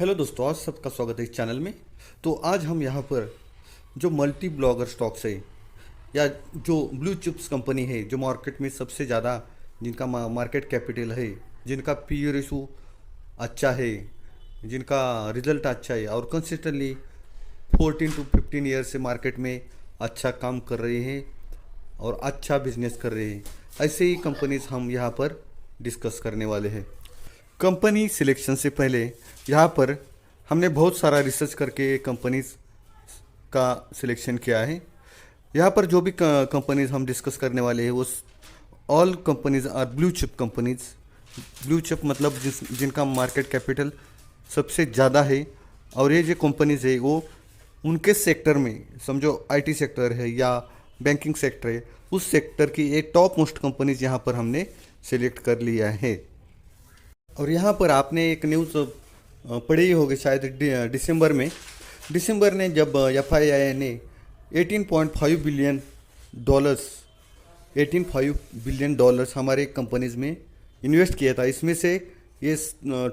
Hello दोस्तों, आज सबका स्वागत है इस चैनल में। तो आज हम यहाँ पर जो मल्टी ब्लॉगर स्टॉक्स है या जो ब्लू चिप्स कंपनी है जो मार्केट में सबसे ज़्यादा जिनका मार्केट कैपिटल है, जिनका पी रेशो अच्छा है, जिनका रिजल्ट अच्छा है और कंसिस्टेंटली 14 to 15 ईयर से मार्केट में अच्छा काम कर रहे हैं और अच्छा बिजनेस कर रहे हैं, ऐसे ही कंपनीज हम यहाँ पर डिस्कस करने वाले हैं। कंपनी सिलेक्शन से पहले यहाँ पर हमने बहुत सारा रिसर्च करके कंपनीज का सिलेक्शन किया है। यहाँ पर जो भी कंपनीज हम डिस्कस करने वाले हैं वो all companies are blue chip companies. Blue chip मतलब जिनका मार्केट कैपिटल सबसे ज़्यादा है, और ये जो कंपनीज है वो उनके सेक्टर में, समझो आईटी सेक्टर है या बैंकिंग सेक्टर है, उस सेक्टर की ये टॉप मोस्ट कंपनीज यहाँ पर हमने सेलेक्ट कर लिया है। और यहाँ पर आपने एक न्यूज़ पढ़ी ही होगी शायद, दिसंबर ने जब एफआईआई ने 18.5 बिलियन डॉलर्स 18.5 बिलियन डॉलर्स हमारे कंपनीज में इन्वेस्ट किया था। इसमें से ये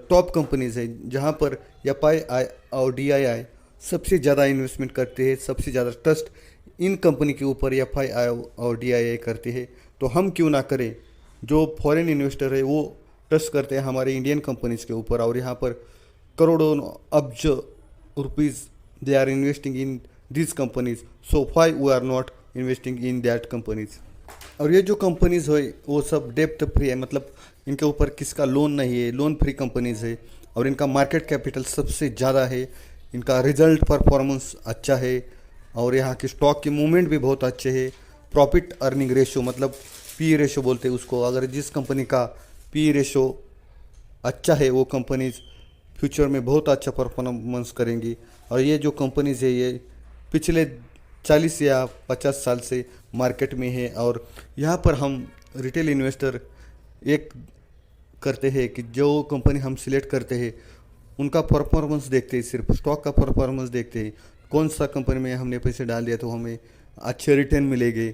टॉप कंपनीज है जहाँ पर एफआईआई और डीआईआई सबसे ज़्यादा इन्वेस्टमेंट करते हैं, सबसे ज़्यादा ट्रस्ट इन कंपनी के ऊपर एफआईआई और डीआईआई करते हैं। तो हम क्यों ना करें, जो फॉरेन इन्वेस्टर है वो ट्रस्ट करते हैं हमारे इंडियन कंपनीज के ऊपर, और यहाँ पर करोड़ों अब्ज rupees they are investing in this companies. So why we are not investing in that companies. और ये जो कंपनीज है वो सब डेप्थ फ्री है, मतलब इनके ऊपर किसका लोन नहीं है, लोन फ्री कंपनीज है, और इनका मार्केट कैपिटल सबसे ज़्यादा है, इनका रिजल्ट परफॉर्मेंस अच्छा है, और यहाँ की स्टॉक की मूवमेंट भी बहुत अच्छे है। प्रॉफिट अर्निंग रेशो मतलब पी रेशो बोलते हैं उसको, अगर जिस कंपनी का पी रेशो अच्छा है वो कंपनीज फ्यूचर में बहुत अच्छा परफॉर्मेंस करेंगी। और ये जो कंपनीज है ये पिछले 40 या 50 साल से मार्केट में है, और यहाँ पर हम रिटेल इन्वेस्टर एक करते हैं कि जो कंपनी हम सिलेक्ट करते हैं उनका परफॉर्मेंस देखते हैं, सिर्फ स्टॉक का परफॉर्मेंस देखते हैं, कौन सा कंपनी में हमने पैसे डाल दिया तो हमें अच्छे रिटर्न मिलेंगे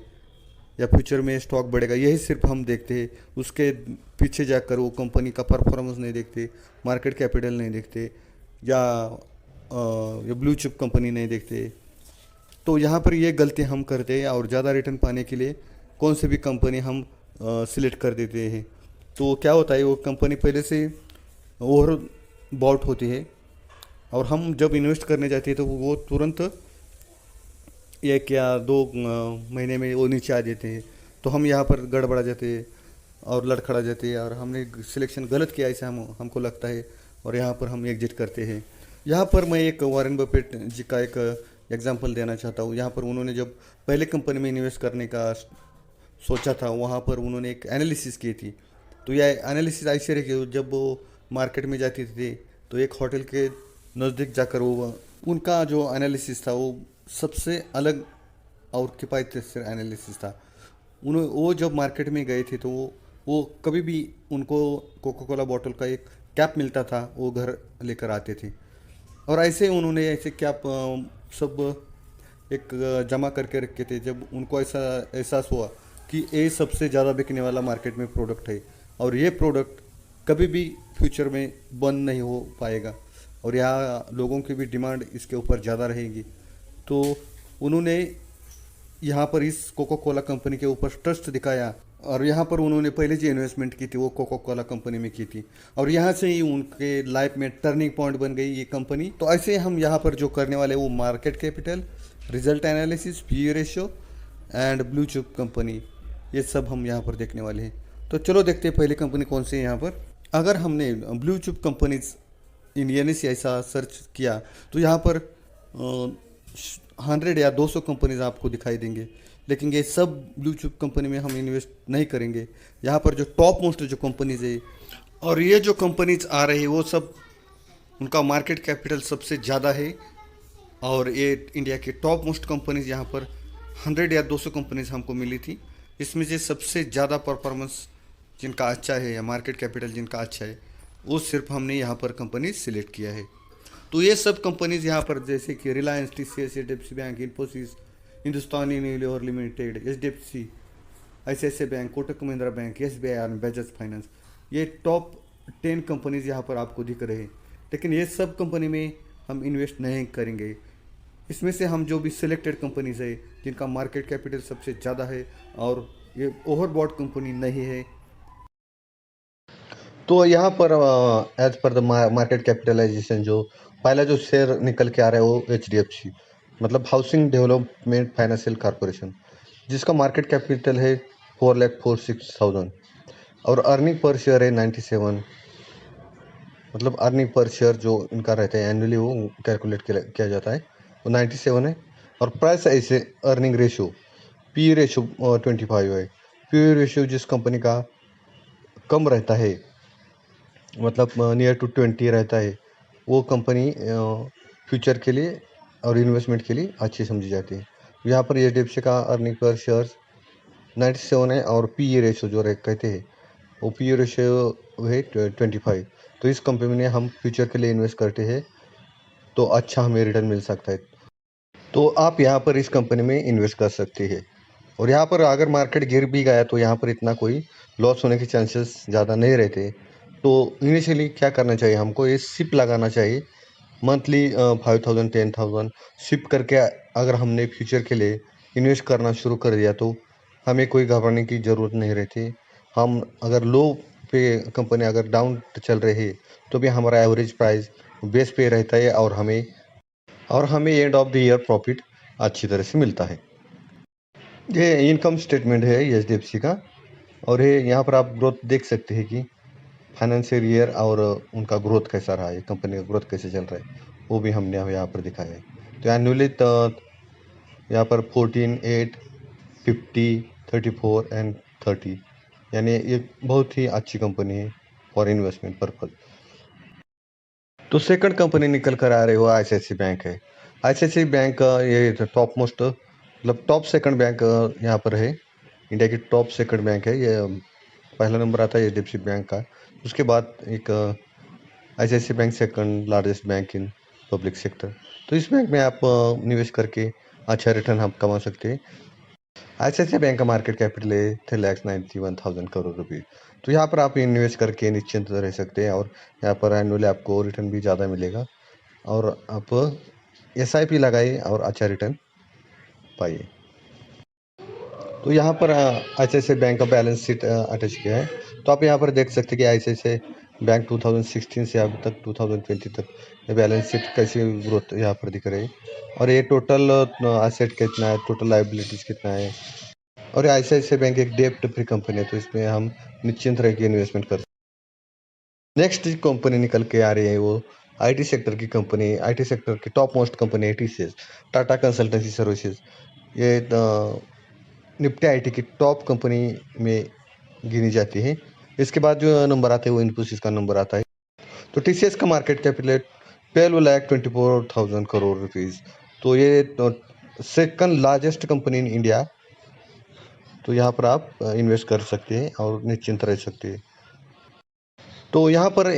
या फ्यूचर में स्टॉक बढ़ेगा, यही सिर्फ हम देखते हैं। उसके पीछे जाकर वो कंपनी का परफॉर्मेंस नहीं देखते, मार्केट कैपिटल नहीं देखते, या ब्लू चिप कंपनी नहीं देखते। तो यहाँ पर ये गलती हम करते हैं, और ज़्यादा रिटर्न पाने के लिए कौन सी भी कंपनी हम सिलेक्ट कर देते हैं। तो क्या होता है, वो कंपनी पहले से ओवर बॉट होती है, और हम जब इन्वेस्ट करने जाते हैं तो वो तुरंत 1 या 2 महीने में वो नीचे आ जाते हैं। तो हम यहाँ पर गड़बड़ा जाते हैं और लड़खड़ा जाते हैं, और हमने सिलेक्शन गलत किया ऐसा हमको लगता है, और यहाँ पर हम एग्जिट करते हैं। यहाँ पर मैं एक वॉरेन बफेट जी का एक एग्जांपल देना चाहता हूँ। यहाँ पर उन्होंने जब पहले कंपनी में इन्वेस्ट करने का सोचा था, वहाँ पर उन्होंने एक एनालिसिस की थी। तो यह एनालिसिस ऐसे रही कि जब वो मार्केट में जाती थी तो एक होटल के नज़दीक जाकर वो उनका जो एनालिसिस था वो सबसे अलग और किफ़ायती से एनालिसिस था। वो जब मार्केट में गए थे तो वो कभी भी उनको कोका कोला बॉटल का एक कैप मिलता था, वो घर लेकर आते थे, और ऐसे उन्होंने ऐसे कैप सब एक जमा करके रखे थे। जब उनको ऐसा एहसास हुआ कि ये सबसे ज़्यादा बिकने वाला मार्केट में प्रोडक्ट है, और ये प्रोडक्ट कभी भी फ्यूचर में बंद नहीं हो पाएगा, और यहाँ लोगों की भी डिमांड इसके ऊपर ज़्यादा रहेगी, तो उन्होंने यहाँ पर इस कोका कोला कंपनी के ऊपर ट्रस्ट दिखाया, और यहाँ पर उन्होंने पहले जो इन्वेस्टमेंट की थी वो कोका कोला कंपनी में की थी, और यहाँ से ही उनके लाइफ में टर्निंग पॉइंट बन गई ये कंपनी। तो ऐसे हम यहाँ पर जो करने वाले वो market capital, result analysis, P ratio and blue chip company, ये सब हम यहाँ पर देखने वाले हैं। तो चलो देखते हैं पहली कंपनी कौन सी है यहाँ पर। अगर हमने ब्लू चिप कंपनीज इंडियन से ऐसा सर्च किया तो यहाँ पर 100 या 200 कंपनीज आपको दिखाई देंगे, लेकिन ये सब ब्लू चिप कंपनी में हम इन्वेस्ट नहीं करेंगे। यहाँ पर जो टॉप मोस्ट जो कंपनीज है, और ये जो कंपनीज आ रही है वो सब उनका मार्केट कैपिटल सबसे ज़्यादा है, और ये इंडिया के टॉप मोस्ट कंपनीज यहाँ पर 100 या 200 कंपनीज हमको मिली थी। इसमें से सबसे ज़्यादा परफॉर्मेंस जिनका अच्छा है या मार्केट कैपिटल जिनका अच्छा है वो सिर्फ हमने यहाँ पर कंपनी सिलेक्ट किया है। तो ये सब कंपनीज यहाँ पर जैसे कि Reliance, TCS, HDFC bank, Infosys, Hindustan Unilever limited, HDFC, ICICI bank, Kotak Mahindra bank, SBI और बजाज फाइनेंस, ये टॉप 10 कंपनीज यहाँ पर आपको दिख रहे हैं। लेकिन ये सब कंपनी में हम इन्वेस्ट नहीं करेंगे। इसमें से हम जो भी सिलेक्टेड कंपनीज है जिनका मार्केट कैपिटल सबसे ज़्यादा है और ये ओवरबॉट कंपनी नहीं है। तो यहाँ पर as per the market capitalisation जो पहला जो शेयर निकल के आ रहा है वो HDFC मतलब हाउसिंग डेवलपमेंट फाइनेंशियल कॉरपोरेशन, जिसका मार्केट कैपिटल है 4,46,000 और अर्निंग पर शेयर है 97। मतलब अर्निंग पर शेयर जो इनका रहता है एनुअली वो कैलकुलेट किया जाता है, वो 97 है। और प्राइस ऐसे अर्निंग रेशियो पी रेशियो 25 है। पी रेशियो जिस कंपनी का कम रहता है मतलब नियर टू 20 रहता है, वो कंपनी फ्यूचर के लिए और इन्वेस्टमेंट के लिए अच्छी समझी जाती है। यहाँ पर HDFC का अर्निंग पर शेयर 97 है और पी रेशियो जो कहते हैं वो पी रेशियो है 25। तो इस कंपनी में हम फ्यूचर के लिए इन्वेस्ट करते हैं तो अच्छा हमें रिटर्न मिल सकता है। तो आप यहाँ पर इस कंपनी में इन्वेस्ट कर सकते हैं। और यहाँ पर अगर मार्केट गिर भी गया तो यहाँ पर इतना कोई लॉस होने के चांसेस ज़्यादा नहीं रहते। तो इनिशियली क्या करना चाहिए, हमको ये सिप लगाना चाहिए मंथली 5,000 10,000 सिप करके। अगर हमने फ्यूचर के लिए इन्वेस्ट करना शुरू कर दिया तो हमें कोई घबराने की ज़रूरत नहीं रहती। हम अगर लो पे कंपनी अगर डाउन चल रही है तो भी हमारा एवरेज प्राइस बेस पे रहता है और हमें end of the year profit अच्छी तरह से मिलता है। ये इनकम स्टेटमेंट है HDFC का और ये यहाँ पर आप ग्रोथ देख सकते हैं कि फाइनेंशियल ईयर और उनका ग्रोथ कैसा रहा है, कंपनी का ग्रोथ कैसे चल रहा है, वो भी हमने यहाँ पर दिखाया है। तो एनुअली तो यहाँ पर 14, 8, 50, 34 एंड 30, यानी ये बहुत ही अच्छी कंपनी है फॉर इन्वेस्टमेंट पर्पज। तो सेकंड कंपनी निकल कर आ रही हो ICICI बैंक है। ICICI बैंक ये टॉप मोस्ट मतलब टॉप सेकंड बैंक यहाँ पर है, इंडिया की टॉप सेकंड बैंक है ये। पहला नंबर आता है HDFC बैंक का, उसके बाद एक ICICI bank second largest bank in public sector. तो इस बैंक में आप निवेश करके अच्छा रिटर्न आप कमा सकते हैं। ICICI बैंक का मार्केट कैपिटल है 3,91,000 करोड़ रुपये। तो यहाँ पर आप इन्वेस्ट करके निश्चिंत रह सकते हैं और यहाँ पर एनुअली आपको रिटर्न भी ज़्यादा मिलेगा और आप SIP लगाइए और अच्छा रिटर्न पाइए। तो यहाँ पर ICICI बैंक का बैलेंस शीट अटैच किया है। तो आप यहाँ पर देख सकते हैं कि ICICI बैंक 2016 से अभी तक 2020 तक ये बैलेंस शीट कैसी ग्रोथ यहाँ पर दिख रही है और ये टोटल एसेट कितना है, टोटल लाइबिलिटीज कितना है। और ICICI बैंक एक डेब्ट फ्री कंपनी है तो इसमें हम निश्चिंत रह के इन्वेस्टमेंट कर। नेक्स्ट कंपनी निकल के आ रही है वो IT सेक्टर की कंपनी, IT सेक्टर की टॉप मोस्ट कंपनी है TCS, टाटा कंसल्टेंसी सर्विसेज। ये निफ्टी IT की टॉप कंपनी में गिनी जाती है। इसके बाद जो नंबर आता है वो इन्फोसिस का नंबर आता है। तो TCS का मार्केट कैपिटल 12,24,000 करोड़ रुपीज़। तो ये second largest company in India. तो यहाँ पर आप इन्वेस्ट कर सकते हैं और निश्चिंत रह सकते हैं। तो यहाँ पर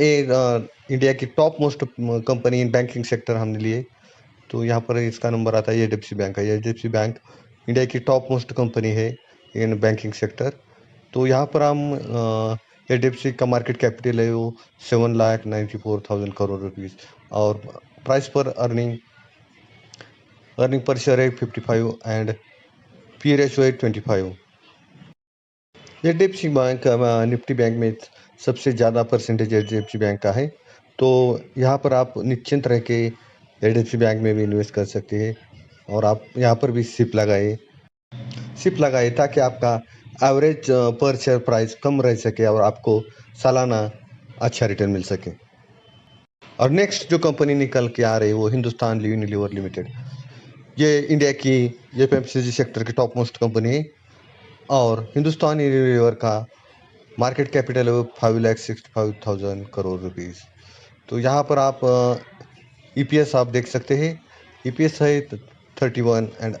इंडिया की top most company in banking sector हमने लिए। तो यहाँ पर इसका नंबर आता है HDFC बैंक है। HDFC बैंक इंडिया की टॉप मोस्ट कंपनी है इन बैंकिंग सेक्टर। तो यहाँ पर हम HDFC का मार्केट कैपिटल है वो 7,94,000 करोड़ रुपीज़ और प्राइस पर अर्निंग पर शेयर है 55 एंड पी रेशियो है 25। HDFC बैंक निफ्टी बैंक में सबसे ज़्यादा परसेंटेज HDFC बैंक का है। तो यहाँ पर आप निश्चिंत रह के HDFC बैंक में भी इन्वेस्ट कर सकते हैं और आप यहाँ पर भी सिप लगाए ताकि आपका एवरेज पर शेयर प्राइस कम रह सके और आपको सालाना अच्छा रिटर्न मिल सके। और नेक्स्ट जो कंपनी निकल के आ रही है वो हिंदुस्तान यूनिलीवर लिमिटेड। ये इंडिया की FMCG सेक्टर की टॉप मोस्ट कंपनी है और हिंदुस्तान यूनिलीवर का मार्केट कैपिटल है 5,65,000 करोड़ रुपीज़। तो यहाँ पर आप EPS आप देख सकते हैं, EPS है 31 एंड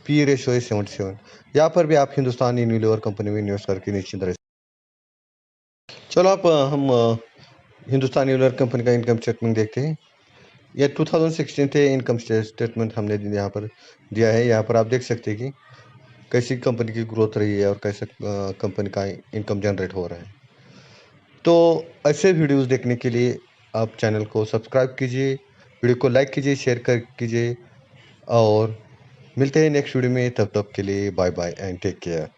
पी रेशियो है 77। यहाँ पर भी आप हिंदुस्तान यूनिलीवर कंपनी में इन्वेस्ट करके निश्चिंत रह। चलो आप हम हिंदुस्तान यूनिलीवर कंपनी का इनकम स्टेटमेंट देखते हैं। यह 2016 थे इनकम स्टेटमेंट हमने यहाँ पर दिया है। यहाँ पर आप देख सकते हैं कि कैसी कंपनी की ग्रोथ रही है और कैसे कंपनी का इनकम जनरेट हो रहा है। तो ऐसे वीडियोस देखने के लिए आप चैनल को सब्सक्राइब कीजिए, वीडियो को लाइक कीजिए, शेयर कर कीजिए और मिलते हैं नेक्स्ट वीडियो में। तब तक के लिए bye bye and take care.